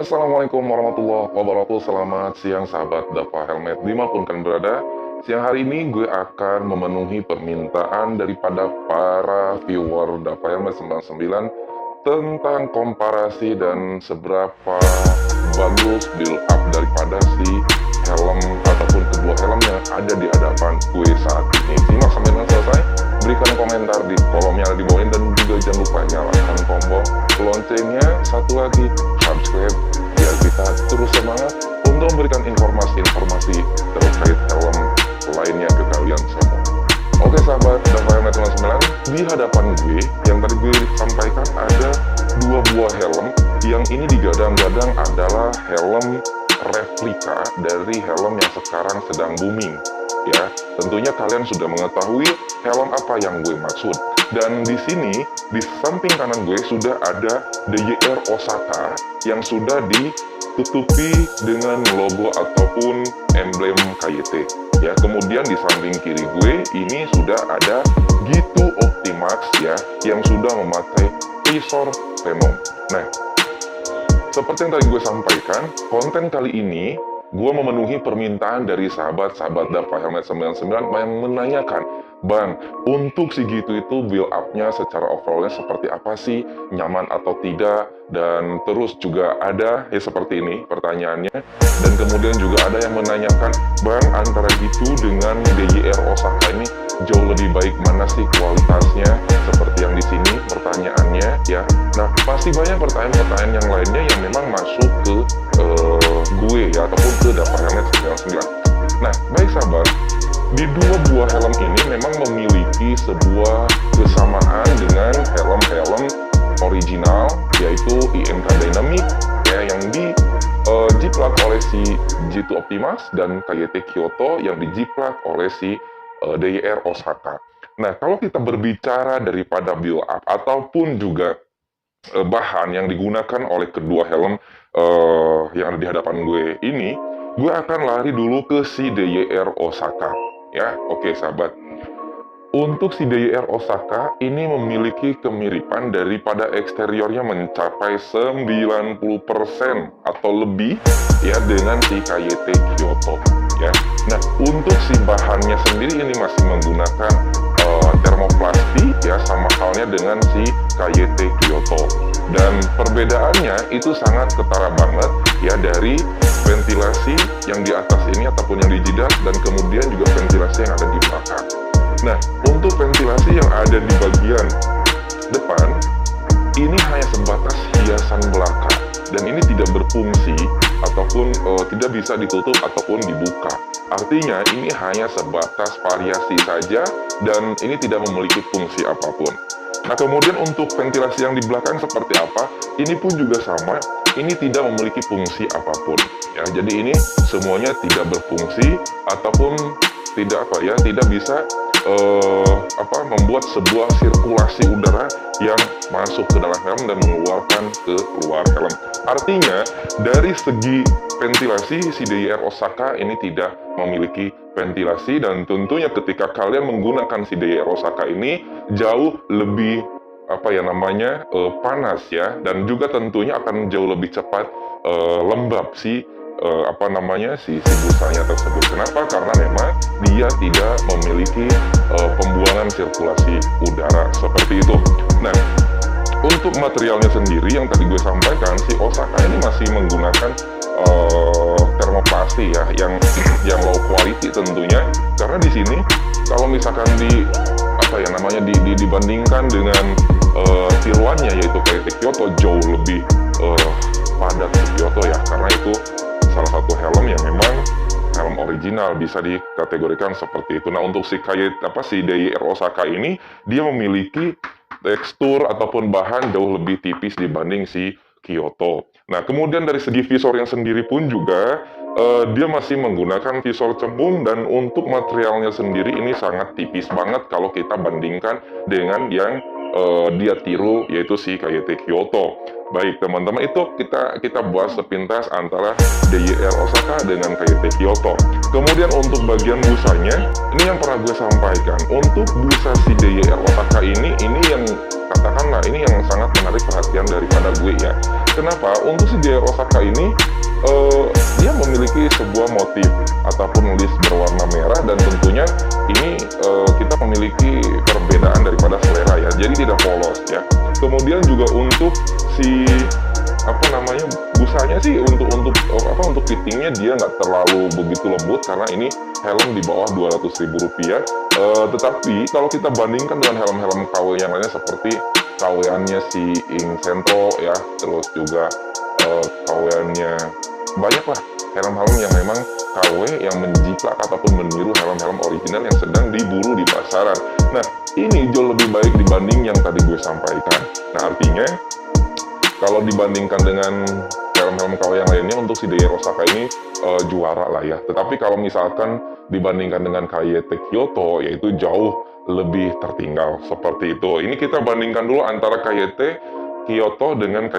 Assalamualaikum warahmatullahi wabarakatuh. Selamat siang sahabat Dava Helmet dimanapun kalian berada. Siang hari ini gue akan memenuhi permintaan daripada para viewer Dava Helmet 99 tentang komparasi dan seberapa bagus build up daripada si helm ataupun kedua helm yang ada di hadapan gue saat ini. Simak sampai dengan selesai, berikan komentar di kolom yang ada di bawah ini, dan juga jangan lupa nyalakan tombol loncengnya. Satu lagi, subscribe biar kita terus semangat untuk memberikan informasi-informasi terkait helm lainnya ke kalian semua. Oke sahabat Dava Helmet 99, di hadapan gue yang tadi gue sampaikan ada dua buah helm yang ini digadang-gadang adalah helm replika dari helm yang sekarang sedang booming. Ya, tentunya kalian sudah mengetahui helm apa yang gue maksud. Dan di sini, di samping kanan gue sudah ada DJR Osaka yang sudah ditutupi dengan logo ataupun emblem KYT. Ya, kemudian di samping kiri gue ini sudah ada Gitu Optimax ya, yang sudah memakai visor Venom. Nah, seperti yang tadi gue sampaikan, konten kali ini gue memenuhi permintaan dari sahabat-sahabat Dava Helmet 99 yang menanyakan, Bang, untuk si Gitu itu build up-nya secara overall-nya seperti apa sih? Nyaman atau tidak? Dan terus juga ada ya seperti ini pertanyaannya. Dan kemudian juga ada yang menanyakan, Bang, antara Gitu dengan DJR Osaka ini jauh lebih baik mana sih kualitasnya? Seperti yang di sini pertanyaannya ya. Nah, pasti banyak pertanyaan-pertanyaan yang lainnya yang memang masuk ke gue ya, ataupun ke Dava Helmet 99. Nah, baik sahabat, di dua buah helm ini memang memiliki sebuah kesamaan dengan helm-helm original, yaitu IMK Dynamic ya, yang jiplak oleh si G2 Optimax, dan KYT Kyoto yang dijiplak oleh si DJR Osaka. Nah, kalau kita berbicara daripada build up ataupun juga bahan yang digunakan oleh kedua helm yang ada di hadapan gue ini, gue akan lari dulu ke si DJR Osaka ya. Oke sahabat, untuk si DJR Osaka ini memiliki kemiripan daripada eksteriornya mencapai 90% atau lebih ya dengan si KYT Kyoto ya. Nah, untuk si bahannya sendiri ini masih menggunakan termoplastik ya, sama halnya dengan si KYT Kyoto. Dan perbedaannya itu sangat ketara banget ya, dari ventilasi yang di atas ini ataupun yang di jidat, dan kemudian juga ventilasi yang ada di belakang. Nah, untuk ventilasi yang ada di bagian depan ini hanya sebatas hiasan belaka, dan ini tidak berfungsi ataupun tidak bisa ditutup ataupun dibuka. Artinya ini hanya sebatas variasi saja dan ini tidak memiliki fungsi apapun. Nah, kemudian untuk ventilasi yang di belakang seperti apa? Ini pun juga sama, ini tidak memiliki fungsi apapun. Ya, jadi ini semuanya tidak berfungsi ataupun tidak tidak bisa membuat sebuah sirkulasi udara yang masuk ke dalam helm dan mengeluarkan ke luar helm. Artinya dari segi ventilasi si DJR Osaka ini tidak memiliki ventilasi, dan tentunya ketika kalian menggunakan si DJR Osaka ini jauh lebih panas ya, dan juga tentunya akan jauh lebih cepat lembab si busanya tersebut. Kenapa? Karena memang dia tidak memiliki pembuangan sirkulasi udara seperti itu. Nah, untuk materialnya sendiri yang tadi gue sampaikan, si Osaka ini masih menggunakan termoplastik ya, yang low quality tentunya, karena di sini kalau misalkan dibandingkan dengan tiruannya yaitu KYT Kyoto jauh lebih padat di Kyoto ya, karena itu salah satu helm yang memang helm original, bisa dikategorikan seperti itu. Nah, untuk si DJR Osaka ini dia memiliki tekstur ataupun bahan jauh lebih tipis dibanding si Kyoto. Nah, kemudian dari segi visor yang sendiri pun juga dia masih menggunakan visor cembung, dan untuk materialnya sendiri ini sangat tipis banget kalau kita bandingkan dengan yang dia tiru, yaitu si KYT Kyoto. Baik teman-teman, itu kita bahas sepintas antara DJR Osaka dengan KYT Kyoto. Kemudian untuk bagian busanya, ini yang pernah gue sampaikan, untuk busa si DJR Osaka ini yang katakan, nah ini yang sangat menarik perhatian daripada gue ya. Kenapa? Untuk si JR Osaka ini dia memiliki sebuah motif ataupun list berwarna merah, dan tentunya ini kita memiliki perbedaan daripada selera ya, jadi tidak polos ya. Kemudian juga untuk si busanya sih untuk fittingnya dia nggak terlalu begitu lembut, karena ini helm di bawah 200.000 rupiah. Tetapi kalau kita bandingkan dengan helm-helm KW yang lainnya seperti KW-annya si Ing Sentro ya, terus juga KW-annya banyak lah helm-helm yang memang KW yang menjiplak ataupun meniru helm-helm original yang sedang diburu di pasaran. Nah, ini jauh lebih baik dibanding yang tadi gue sampaikan. Nah, artinya kalau dibandingkan dengan helm-helm KW yang lainnya, untuk si JR Osaka ini juara lah ya. Tetapi kalau misalkan dibandingkan dengan KYT Kyoto, yaitu jauh lebih tertinggal seperti itu. Ini kita bandingkan dulu antara KYT Kyoto dengan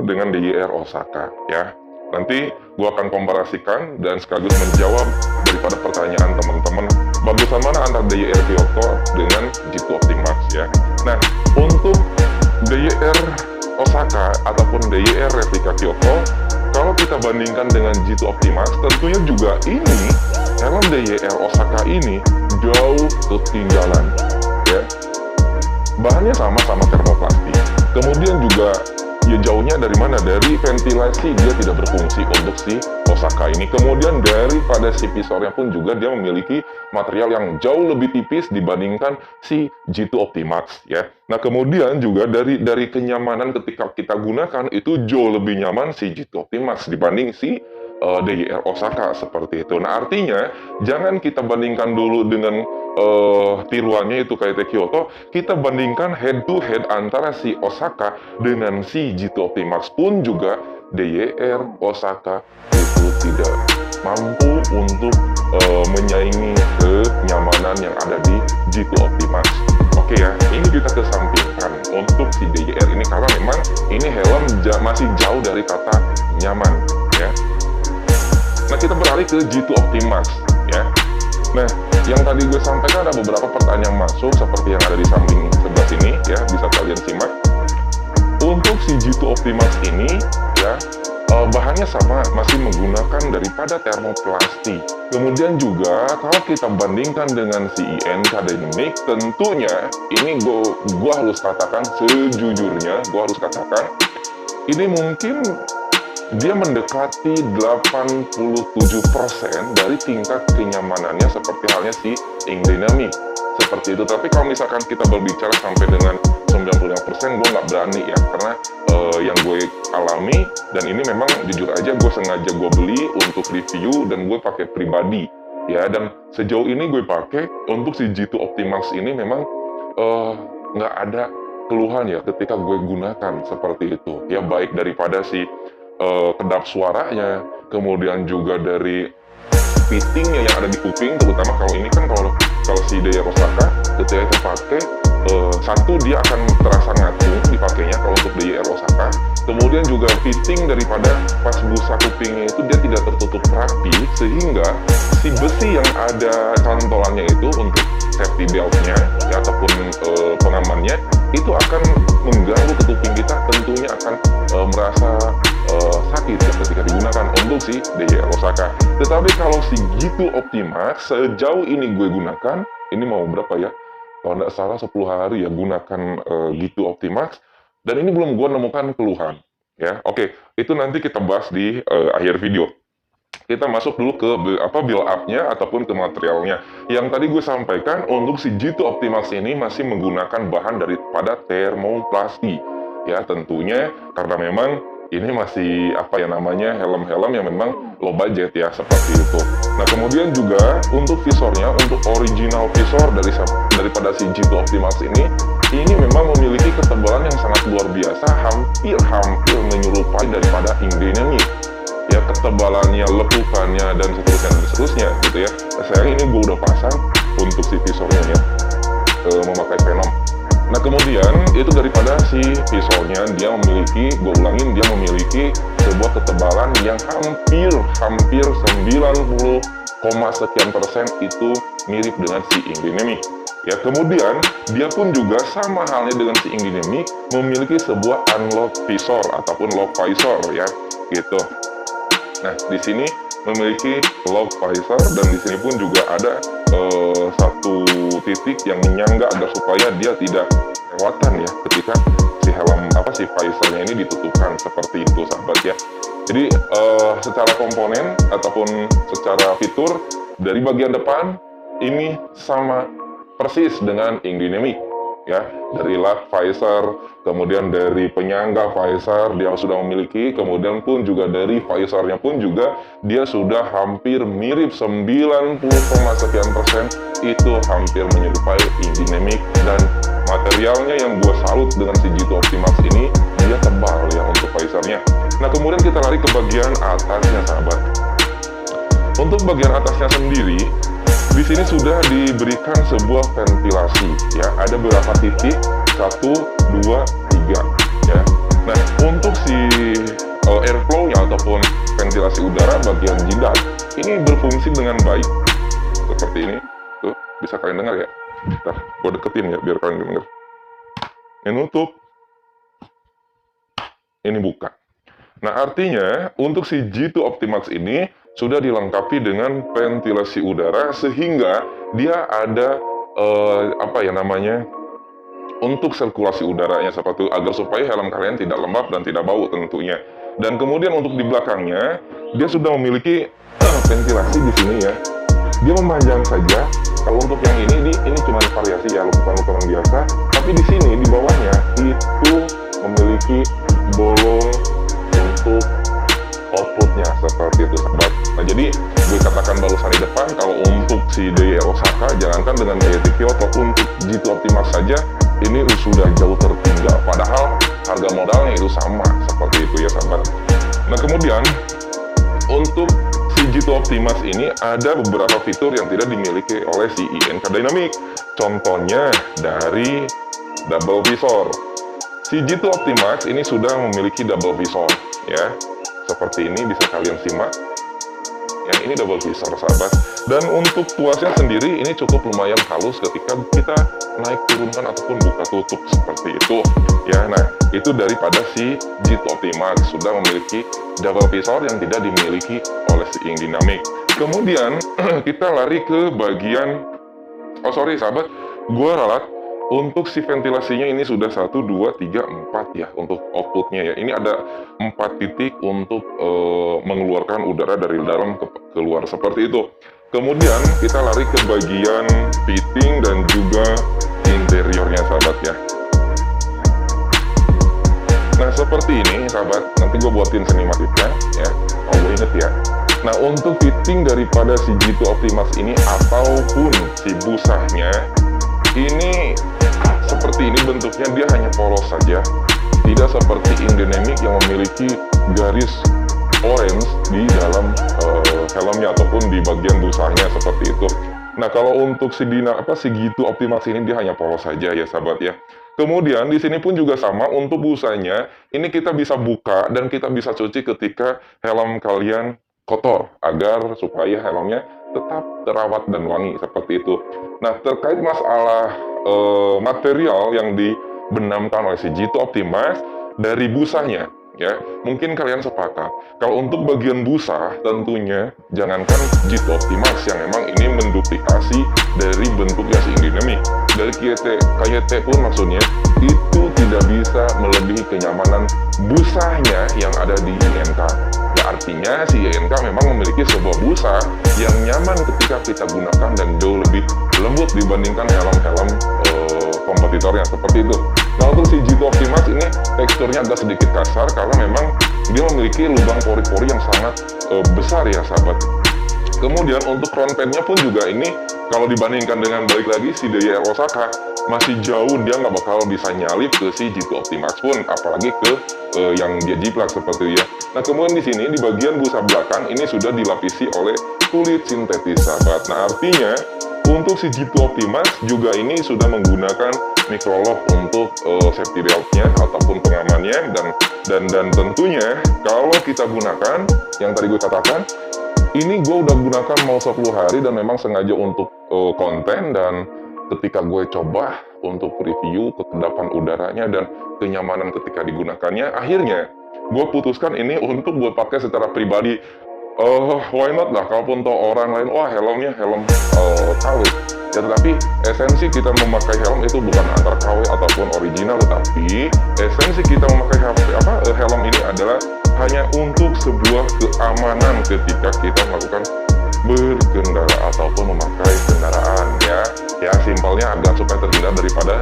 dengan JR Osaka ya. Nanti gua akan komparasikan dan sekaligus menjawab daripada pertanyaan teman-teman, bagusan mana antara JR Kyoto dengan G2 Optimax ya. Nah, untuk JR Osaka ataupun JR replika Kyoto, kalau kita bandingkan dengan G2 Optimax, tentunya juga ini helm JR Osaka ini jauh ketinggalan ya. Bahannya sama-sama termoplastik. Kemudian juga ya jauhnya dari mana? Dari ventilasi dia tidak berfungsi untuk si Osaka ini. Kemudian daripada si visornya pun juga dia memiliki material yang jauh lebih tipis dibandingkan si G2 Optimax ya. Nah, kemudian juga dari kenyamanan ketika kita gunakan itu jauh lebih nyaman si G2 Optimax dibanding si JR Osaka seperti itu. Nah, artinya jangan kita bandingkan dulu dengan tiruannya itu KYT Kyoto, kita bandingkan head to head antara si Osaka dengan si G2 Optimax pun juga JR Osaka itu tidak mampu untuk menyaingi kenyamanan yang ada di G2 Optimax. Oke ya, ini kita kesampingkan untuk si JR ini karena memang ini helm masih jauh dari kata nyaman ya. Nah, kita beralih ke G2 Optimax ya. Nah, yang tadi gue sampaikan ada beberapa pertanyaan yang masuk seperti yang ada di samping sebelah sini ya, bisa kalian simak. Untuk si G2 Optimax ini ya, bahannya sama, masih menggunakan daripada termoplastik. Kemudian juga kalau kita bandingkan dengan si INK Dynamic, tentunya ini gue harus katakan sejujurnya, ini mungkin dia mendekati 87% dari tingkat kenyamanannya seperti halnya si Ing Dynamic seperti itu. Tapi kalau misalkan kita berbicara sampai dengan 95%, gue nggak berani ya, karena yang gue alami, dan ini memang jujur aja gue sengaja gue beli untuk review dan gue pakai pribadi ya, dan sejauh ini gue pakai untuk si G2 Optimax ini memang nggak ada keluhan ya ketika gue gunakan seperti itu ya, baik daripada si kedap suaranya, kemudian juga dari fittingnya yang ada di kuping, terutama kalau ini kan kalau si JR Osaka ketika kita pakai satu dia akan terasa ngacung dipakainya kalau untuk JR Osaka. Kemudian juga fitting daripada pas busa kupingnya itu dia tidak tertutup rapi, sehingga si besi yang ada cantolannya itu untuk safety beltnya ya, ataupun pengamannya itu akan mengganggu ke kuping kita, tentunya akan merasa sakit ya ketika digunakan untuk si JR Osaka. Tetapi kalau si G2 Optimax sejauh ini gue gunakan, ini mau berapa ya? Kalau nggak salah 10 hari ya gunakan G2 Optimax, dan ini belum gue nemukan keluhan ya. Oke, itu nanti kita bahas di akhir video. Kita masuk dulu ke build up-nya ataupun ke materialnya. Yang tadi gue sampaikan untuk si G2 Optimax ini masih menggunakan bahan daripada termoplastik ya, tentunya karena memang ini masih helm-helm yang memang low budget ya, seperti itu. Nah, kemudian juga untuk visornya, untuk original visor daripada si G2 Optimax ini memang memiliki ketebalan yang sangat luar biasa, hampir menyerupai daripada Ing Dynamic ya, ketebalannya, lekukannya, dan seterusnya gitu ya. Nah, sayang ini gue udah pasang untuk si visornya ya, memakai Venom. Nah, kemudian itu daripada si visornya, dia memiliki sebuah ketebalan yang hampir 90, sekian persen itu mirip dengan si Ing Dynamic Ya, kemudian dia pun juga sama halnya dengan si Ink Dynamic memiliki sebuah unlock visor ataupun lock visor ya, gitu. Nah, di sini memiliki lock visor dan di sini pun juga ada satu titik yang menyangga agar supaya dia tidak kelewatan ya ketika si helm si visornya ini ditutupkan, seperti itu sahabat ya. Jadi secara komponen ataupun secara fitur dari bagian depan ini sama persis dengan Ink Dynamic ya, dari lock visor, kemudian dari penyangga visor dia sudah memiliki, kemudian pun juga dari visornya pun juga dia sudah hampir mirip 90, sekian% itu hampir menyerupai Ink Dynamic. Dan materialnya yang gue salut dengan si G2 Optimax ini, dia tebal ya untuk visornya. Nah, kemudian kita lari ke bagian atasnya sahabat. Untuk bagian atasnya sendiri, di sini sudah diberikan sebuah ventilasi ya, ada beberapa titik, 1, 2, 3 ya. Nah, untuk si airflow-nya ataupun ventilasi udara bagian jidat ini berfungsi dengan baik seperti ini. Tuh, bisa kalian dengar ya. Ntar gue deketin ya biar kalian dengar. Ini nutup, ini buka. Nah, artinya untuk si G2 Optimax ini sudah dilengkapi dengan ventilasi udara sehingga dia ada untuk sirkulasi udaranya seperti itu, agar supaya helm kalian tidak lembab dan tidak bau tentunya. Dan kemudian untuk di belakangnya dia sudah memiliki ventilasi di sini ya. Dia memanjang saja. Kalau untuk yang ini cuma variasi ya, lukukan-lukukan biasa. Tapi di sini di bawahnya itu memiliki bolong untuk outputnya seperti itu sahabat. Nah, jadi gue katakan barusan di depan, kalau untuk si DJI Osaka jangankan dengan DJI Kyoto, untuk G2 Optimax saja ini sudah jauh tertinggal, padahal harga modalnya itu sama seperti itu ya sahabat. Nah, kemudian untuk si G2 Optimax ini ada beberapa fitur yang tidak dimiliki oleh si INK Dynamic. Contohnya dari double visor. Si G2 Optimax ini sudah memiliki double visor ya. Seperti ini bisa kalian simak. Yang ini double visor sahabat. Dan untuk tuasnya sendiri ini cukup lumayan halus ketika kita naik turunkan ataupun buka tutup seperti itu ya. Nah, itu daripada si G2 Optimax sudah memiliki double visor yang tidak dimiliki oleh si Ink Dynamic. Kemudian kita lari ke bagian sahabat, gua ralat untuk si ventilasinya ini sudah 1, 2, 3, 4 ya untuk outputnya ya. Ini ada 4 titik untuk mengeluarkan udara dari dalam ke keluar seperti itu. Kemudian kita lari ke bagian fitting dan juga interiornya sahabat ya. Nah, seperti ini sahabat, nanti gue buatin sinematiknya ya, kalau gue inget ya. Nah, untuk fitting daripada si G2 Optimax ini ataupun si busanya ini seperti ini bentuknya, dia hanya polos saja, tidak seperti Ink Dynamic yang memiliki garis orange di dalam helmnya ataupun di bagian busanya seperti itu. Nah, kalau untuk si G2 Optimax ini dia hanya polos saja ya sahabat ya. Kemudian di sini pun juga sama untuk busanya, ini kita bisa buka dan kita bisa cuci ketika helm kalian kotor agar supaya helmnya tetap terawat dan wangi seperti itu. Nah, terkait masalah material yang dibenamkan oleh si G2 Optimax dari busanya ya, mungkin kalian sepakat kalau untuk bagian busa tentunya jangankan G2 Optimax yang memang ini menduplikasi dari bentuknya si Ink Dynamic, dari KYT pun maksudnya itu tidak bisa melebihi kenyamanan busanya yang ada di INK. Ya, artinya si INK memang memiliki sebuah busa yang nyaman ketika kita gunakan dan jauh lebih lembut dibandingkan helm-helm kompetitornya seperti itu. Nah, untuk si G2 Optimax ini teksturnya agak sedikit kasar karena memang dia memiliki lubang pori-pori yang sangat besar ya sahabat. Kemudian untuk front pan-nya pun juga ini kalau dibandingkan dengan balik lagi si DJI Osaka masih jauh, dia nggak bakal bisa nyalip ke si G2 Optimax pun, apalagi ke yang dia jiplak seperti itu ya. Nah, kemudian di sini di bagian busa belakang ini sudah dilapisi oleh kulit sintetis sahabat. Nah, artinya untuk si G2 Optimax juga ini sudah menggunakan microlock untuk safety belt-nya ataupun pengamannya, dan tentunya kalau kita gunakan yang tadi gue katakan, ini gue udah gunakan mau 10 hari dan memang sengaja untuk konten dan ketika gue coba untuk review kekedapan udaranya dan kenyamanan ketika digunakannya, akhirnya gue putuskan ini untuk gue pakai secara pribadi. Why not lah, kalaupun toh orang lain, wah helmnya helm KW. Ya tetapi esensi kita memakai helm itu bukan antara KW ataupun original, tetapi esensi kita memakai helm ini adalah hanya untuk sebuah keamanan ketika kita melakukan berkendara ataupun memakai kendaraan, ya simpelnya agar supaya terhindar daripada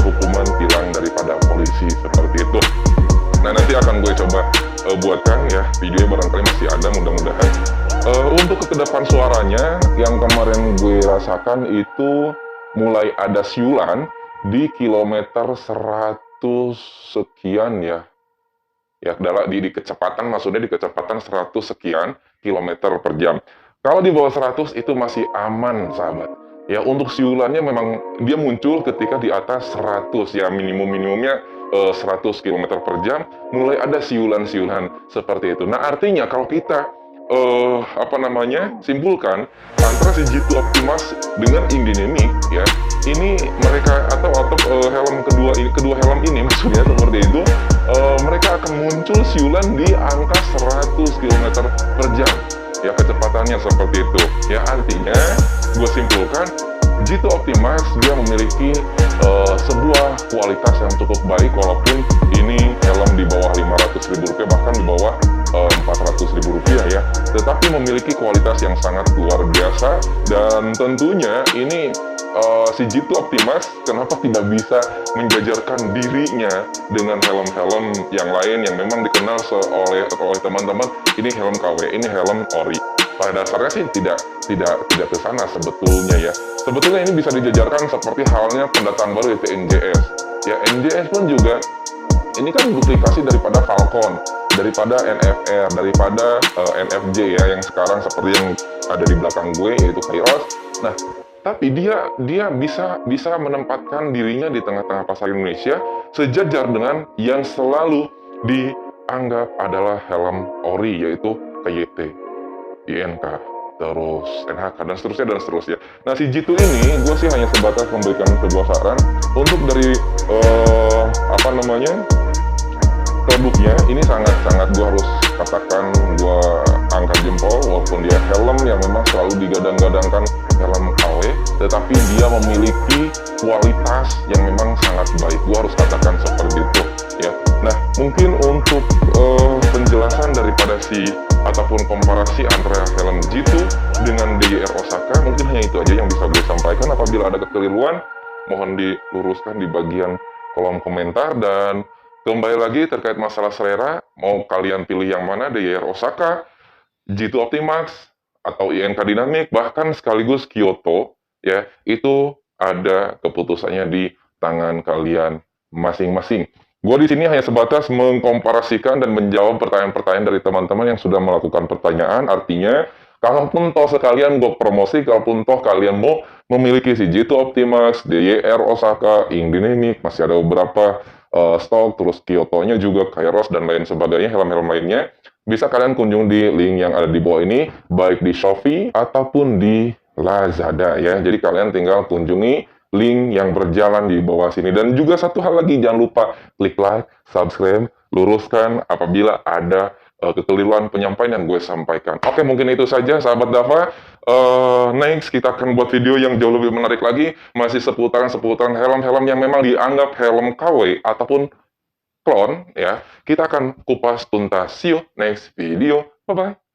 hukuman tilang daripada polisi seperti itu. Nah, nanti akan gue coba buatkan ya videonya, barangkali masih ada, mudah-mudahan. Untuk kekedapan suaranya yang kemarin gue rasakan itu mulai ada siulan di kilometer 100 sekian ya. Ya, di kecepatan, maksudnya di kecepatan 100 sekian kilometer per jam. Kalau di bawah 100 itu masih aman, sahabat. Ya, untuk siulannya memang dia muncul ketika di atas 100 ya, minimumnya 100 km per jam mulai ada siulan-siulan seperti itu. Nah, artinya kalau kita simpulkan antara si G2 Optimus dengan Indynamic ya, ini mereka atau helm kedua helm ini maksudnya seperti itu, mereka akan muncul siulan di angka 100 km per jam ya, kecepatannya seperti itu ya. Artinya gue simpulkan G2 Optimus dia memiliki sebuah kualitas yang cukup baik, walaupun ini helm di bawah 500.000 rupiah, bahkan di bawah 400.000 rupiah ya, tetapi memiliki kualitas yang sangat luar biasa. Dan tentunya ini si G2 Optimus kenapa tidak bisa menjajarkan dirinya dengan helm-helm yang lain yang memang dikenal oleh teman-teman, ini helm KW, ini helm ori. Pada dasarnya sih tidak ke sana sebetulnya ya. Sebetulnya ini bisa dijajarkan seperti halnya pendataan baru yaitu NJS. Ya, NJS pun juga ini kan duplikasi daripada Falcon, daripada NFR, daripada NFJ ya, yang sekarang seperti yang ada di belakang gue yaitu Kairos. Nah, tapi dia bisa menempatkan dirinya di tengah-tengah pasar Indonesia sejajar dengan yang selalu dianggap adalah helm ori, yaitu KYT, INK, terus NHK, dan seterusnya. Nah, si G2 ini gue sih hanya sebatas memberikan sebuah saran untuk dari produknya. Ini sangat gue harus katakan, gue angkat jempol, walaupun dia helm yang memang selalu digadang-gadangkan helm KW, tetapi dia memiliki kualitas yang memang sangat baik, gue harus katakan seperti itu ya. Nah, mungkin untuk penjelasan daripada ataupun komparasi antara helm G2 dengan DJR Osaka, mungkin hanya itu aja yang bisa gue sampaikan. Apabila ada kekeliruan, mohon diluruskan di bagian kolom komentar. Dan kembali lagi terkait masalah selera, mau kalian pilih yang mana, DJR Osaka, G2 Optimus, atau INK Dynamic, bahkan sekaligus Kyoto, ya, itu ada keputusannya di tangan kalian masing-masing. Gue di sini hanya sebatas mengkomparasikan dan menjawab pertanyaan-pertanyaan dari teman-teman yang sudah melakukan pertanyaan. Artinya, kalaupun toh sekalian gue promosi, kalaupun toh kalian mau memiliki si G2 Optimus, DJR Osaka, Dynamic, masih ada beberapa stok, terus Kyoto-nya juga, Kairos, dan lain sebagainya, helm-helm lainnya, bisa kalian kunjung di link yang ada di bawah ini, baik di Shopee ataupun di Lazada ya. Jadi kalian tinggal kunjungi link yang berjalan di bawah sini. Dan juga satu hal lagi, jangan lupa klik like, subscribe, luruskan apabila ada kekeliruan penyampaian yang gue sampaikan. Oke, mungkin itu saja sahabat Dava. Next kita akan buat video yang jauh lebih menarik lagi, masih seputaran helm-helm yang memang dianggap helm KW ataupun klon ya. Kita akan kupas tuntas. See you next video. Bye bye.